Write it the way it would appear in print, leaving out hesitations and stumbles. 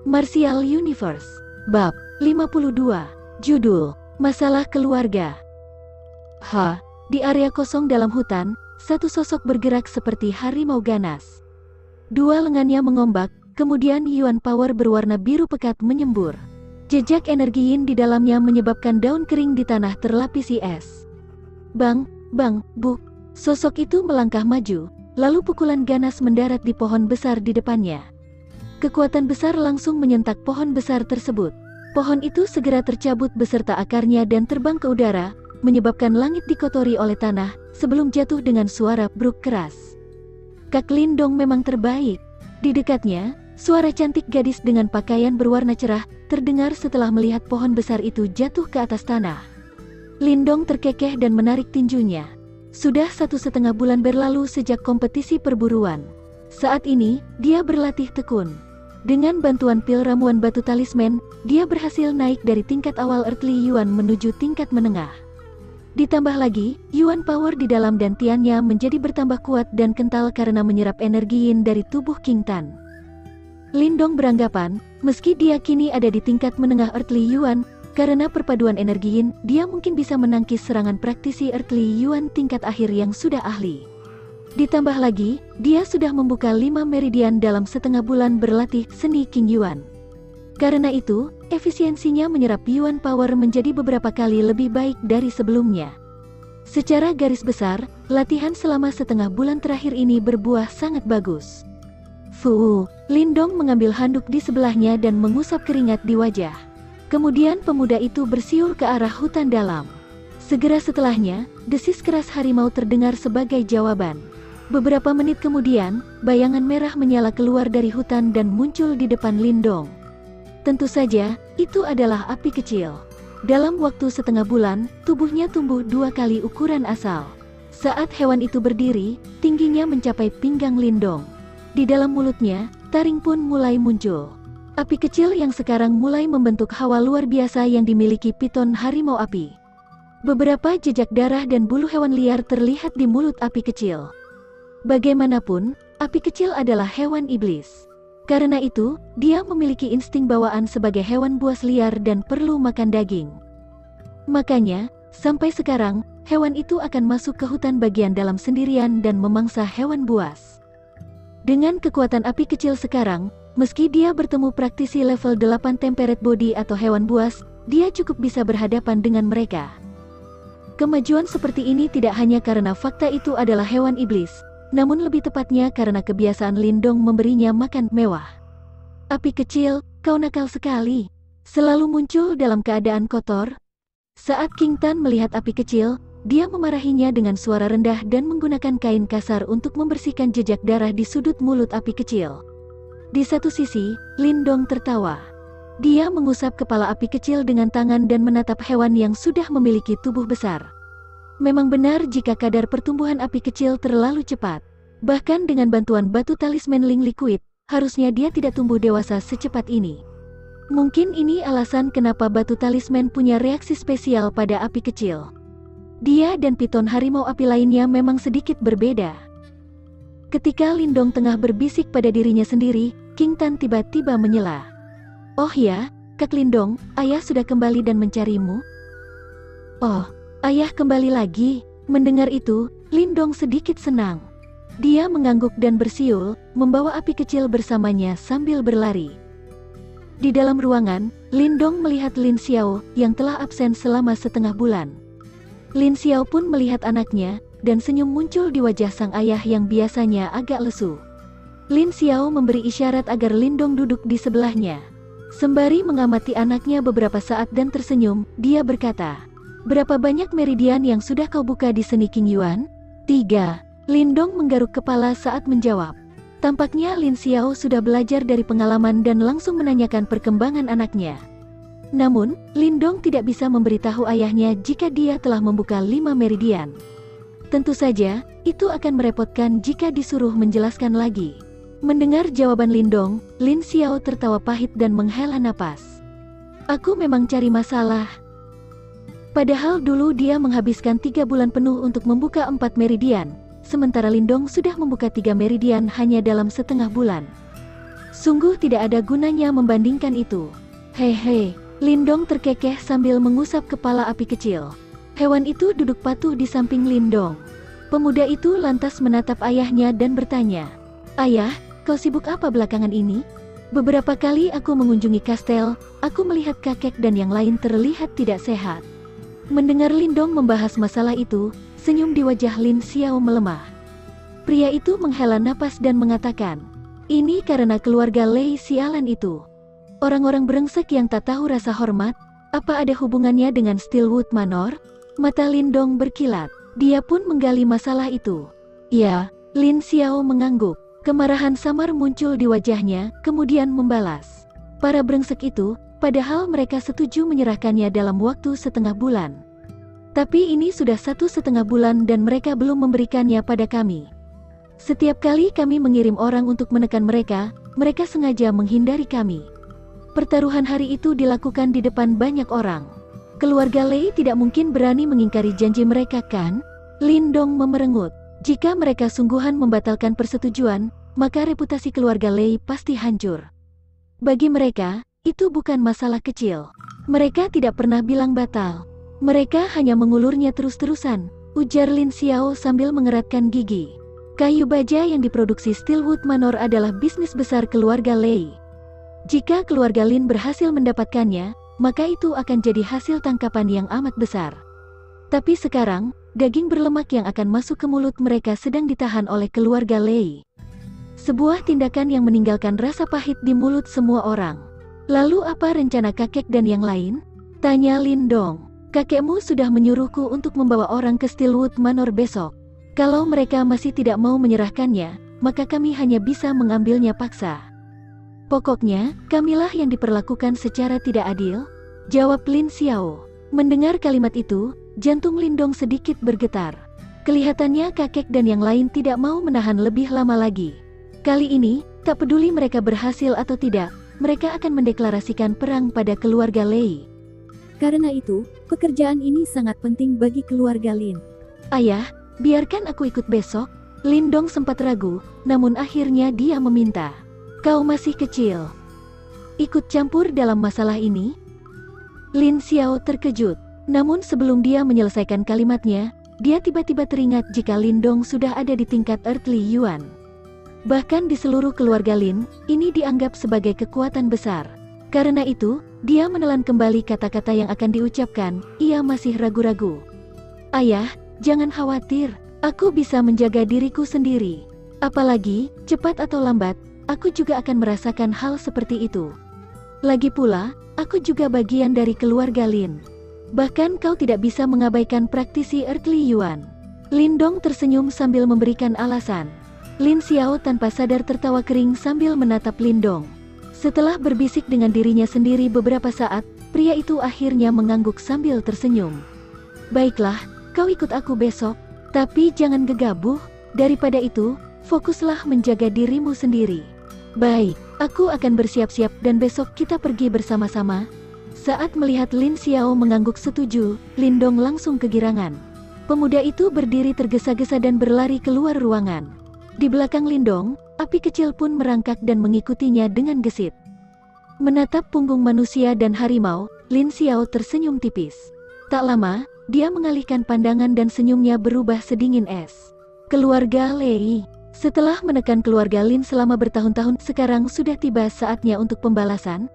Martial Universe. Bab 52. Judul, Masalah Keluarga. Di area kosong dalam hutan, satu sosok bergerak seperti harimau ganas. Dua lengannya mengombak, kemudian Yuan Power berwarna biru pekat menyembur. Jejak energi yin di dalamnya menyebabkan daun kering di tanah terlapisi es. Bang, bu. Sosok itu melangkah maju, lalu pukulan ganas mendarat di pohon besar di depannya. Kekuatan besar langsung menyentak pohon besar tersebut. Pohon itu segera tercabut beserta akarnya dan terbang ke udara, menyebabkan langit dikotori oleh tanah, sebelum jatuh dengan suara bruk keras. Kak Lindong memang terbaik. Di dekatnya, suara cantik gadis dengan pakaian berwarna cerah, terdengar setelah melihat pohon besar itu jatuh ke atas tanah. Lindong terkekeh dan menarik tinjunya. Sudah 1,5 bulan berlalu sejak kompetisi perburuan. Saat ini, dia berlatih tekun. Dengan bantuan pil ramuan batu talisman, dia berhasil naik dari tingkat awal Earthly Yuan menuju tingkat menengah. Ditambah lagi, Yuan Power di dalam dantiannya menjadi bertambah kuat dan kental karena menyerap energi yin dari tubuh King Tan. Lindong beranggapan, meski dia kini ada di tingkat menengah Earthly Yuan, karena perpaduan energi yin, dia mungkin bisa menangkis serangan praktisi Earthly Yuan tingkat akhir yang sudah ahli. Ditambah lagi, dia sudah membuka 5 meridian dalam setengah bulan berlatih seni King Yuan. Karena itu, efisiensinya menyerap Yuan Power menjadi beberapa kali lebih baik dari sebelumnya. Secara garis besar, latihan selama setengah bulan terakhir ini berbuah sangat bagus. Lindong mengambil handuk di sebelahnya dan mengusap keringat di wajah. Kemudian pemuda itu bersiul ke arah hutan dalam. Segera setelahnya, desis keras harimau terdengar sebagai jawaban. Beberapa menit kemudian, bayangan merah menyala keluar dari hutan dan muncul di depan Lindong. Tentu saja, itu adalah api kecil. Dalam waktu setengah bulan, tubuhnya tumbuh 2 kali ukuran asal. Saat hewan itu berdiri, tingginya mencapai pinggang Lindong. Di dalam mulutnya, taring pun mulai muncul. Api kecil yang sekarang mulai membentuk hawa luar biasa yang dimiliki piton harimau api. Beberapa jejak darah dan bulu hewan liar terlihat di mulut api kecil. Bagaimanapun, api kecil adalah hewan iblis. Karena itu, dia memiliki insting bawaan sebagai hewan buas liar dan perlu makan daging. Makanya, sampai sekarang, hewan itu akan masuk ke hutan bagian dalam sendirian dan memangsa hewan buas. Dengan kekuatan api kecil sekarang, meski dia bertemu praktisi level 8 temperate body atau hewan buas, dia cukup bisa berhadapan dengan mereka. Kemajuan seperti ini tidak hanya karena fakta itu adalah hewan iblis, namun lebih tepatnya karena kebiasaan Lindong memberinya makan mewah. Api kecil, kau nakal sekali. Selalu muncul dalam keadaan kotor. Saat King Tan melihat api kecil, dia memarahinya dengan suara rendah dan menggunakan kain kasar untuk membersihkan jejak darah di sudut mulut api kecil. Di satu sisi, Lindong tertawa. Dia mengusap kepala api kecil dengan tangan dan menatap hewan yang sudah memiliki tubuh besar. Memang benar jika kadar pertumbuhan api kecil terlalu cepat. Bahkan dengan bantuan batu talisman Ling Liquid, harusnya dia tidak tumbuh dewasa secepat ini. Mungkin ini alasan kenapa batu talisman punya reaksi spesial pada api kecil. Dia dan piton harimau api lainnya memang sedikit berbeda. Ketika Lindong tengah berbisik pada dirinya sendiri, King Tan tiba-tiba menyela. "Oh ya, Kak Lindong, ayah sudah kembali dan mencarimu." "Oh, ayah kembali lagi." Mendengar itu, Lindong sedikit senang. Dia mengangguk dan bersiul, membawa api kecil bersamanya sambil berlari. Di dalam ruangan, Lindong melihat Lin Xiao yang telah absen selama setengah bulan. Lin Xiao pun melihat anaknya, dan senyum muncul di wajah sang ayah yang biasanya agak lesu. Lin Xiao memberi isyarat agar Lindong duduk di sebelahnya. Sembari mengamati anaknya beberapa saat dan tersenyum, dia berkata, "Berapa banyak meridian yang sudah kau buka di seni King Yuan?" 3. Lindong menggaruk kepala saat menjawab. Tampaknya Lin Xiao sudah belajar dari pengalaman dan langsung menanyakan perkembangan anaknya. Namun, Lindong tidak bisa memberitahu ayahnya jika dia telah membuka 5 meridian. Tentu saja, itu akan merepotkan jika disuruh menjelaskan lagi. Mendengar jawaban Lindong, Lin Xiao tertawa pahit dan menghela napas. "Aku memang cari masalah." Padahal dulu dia menghabiskan 3 bulan penuh untuk membuka 4 meridian, sementara Lindong sudah membuka 3 meridian hanya dalam setengah bulan. Sungguh tidak ada gunanya membandingkan itu. Hehe, Lindong terkekeh sambil mengusap kepala api kecil. Hewan itu duduk patuh di samping Lindong. Pemuda itu lantas menatap ayahnya dan bertanya, "Ayah, kau sibuk apa belakangan ini?" "Beberapa kali aku mengunjungi kastel, aku melihat kakek dan yang lain terlihat tidak sehat." Mendengar Lindong membahas masalah itu, senyum di wajah Lin Xiao melemah. Pria itu menghela napas dan mengatakan, "Ini karena keluarga Lei sialan itu. Orang-orang brengsek yang tak tahu rasa hormat, apa ada hubungannya dengan Stillwood Manor?" Mata Lindong berkilat, dia pun menggali masalah itu. "Ya," Lin Xiao mengangguk. Kemarahan samar muncul di wajahnya, kemudian membalas, "Para brengsek itu, padahal mereka setuju menyerahkannya dalam waktu setengah bulan. Tapi ini sudah 1,5 bulan dan mereka belum memberikannya pada kami. Setiap kali kami mengirim orang untuk menekan mereka, mereka sengaja menghindari kami. Pertaruhan hari itu dilakukan di depan banyak orang. Keluarga Lei tidak mungkin berani mengingkari janji mereka, kan?" Lindong memerengut. Jika mereka sungguhan membatalkan persetujuan, maka reputasi keluarga Lei pasti hancur. Bagi mereka, itu bukan masalah kecil. Mereka tidak pernah bilang batal. Mereka hanya mengulurnya terus-terusan, ujar Lin Xiao sambil mengeratkan gigi. Kayu baja yang diproduksi Stillwood Manor adalah bisnis besar keluarga Lei. Jika keluarga Lin berhasil mendapatkannya, maka itu akan jadi hasil tangkapan yang amat besar. Tapi sekarang, daging berlemak yang akan masuk ke mulut mereka sedang ditahan oleh keluarga Lei. Sebuah tindakan yang meninggalkan rasa pahit di mulut semua orang. "Lalu apa rencana kakek dan yang lain?" tanya Lindong. "Kakekmu sudah menyuruhku untuk membawa orang ke Stillwood Manor besok. Kalau mereka masih tidak mau menyerahkannya, maka kami hanya bisa mengambilnya paksa. Pokoknya, kamilah yang diperlakukan secara tidak adil," jawab Lin Xiao. Mendengar kalimat itu, jantung Lindong sedikit bergetar. Kelihatannya kakek dan yang lain tidak mau menahan lebih lama lagi. Kali ini, tak peduli mereka berhasil atau tidak, mereka akan mendeklarasikan perang pada keluarga Lei. Karena itu, pekerjaan ini sangat penting bagi keluarga Lin. "Ayah, biarkan aku ikut besok." Lindong sempat ragu, namun akhirnya dia meminta, "Kau masih kecil. Ikut campur dalam masalah ini?" Lin Xiao terkejut, namun sebelum dia menyelesaikan kalimatnya, dia tiba-tiba teringat jika Lindong sudah ada di tingkat Earthly Yuan. Bahkan di seluruh keluarga Lin, ini dianggap sebagai kekuatan besar. Karena itu, dia menelan kembali kata-kata yang akan diucapkan, ia masih ragu-ragu. "Ayah, jangan khawatir, aku bisa menjaga diriku sendiri. Apalagi, cepat atau lambat, aku juga akan merasakan hal seperti itu. Lagi pula, aku juga bagian dari keluarga Lin. Bahkan kau tidak bisa mengabaikan praktisi Earthly Yuan." Lindong tersenyum sambil memberikan alasan. Lin Xiao tanpa sadar tertawa kering sambil menatap Lindong. Setelah berbisik dengan dirinya sendiri beberapa saat, pria itu akhirnya mengangguk sambil tersenyum. "Baiklah, kau ikut aku besok, tapi jangan gegabah. Daripada itu, fokuslah menjaga dirimu sendiri." "Baik, aku akan bersiap-siap dan besok kita pergi bersama-sama." Saat melihat Lin Xiao mengangguk setuju, Lindong langsung kegirangan. Pemuda itu berdiri tergesa-gesa dan berlari keluar ruangan. Di belakang Lindong, api kecil pun merangkak dan mengikutinya dengan gesit. Menatap punggung manusia dan harimau, Lin Xiao tersenyum tipis. Tak lama, dia mengalihkan pandangan dan senyumnya berubah sedingin es. Keluarga Lei. Setelah menekan keluarga Lin selama bertahun-tahun, sekarang sudah tiba saatnya untuk pembalasan.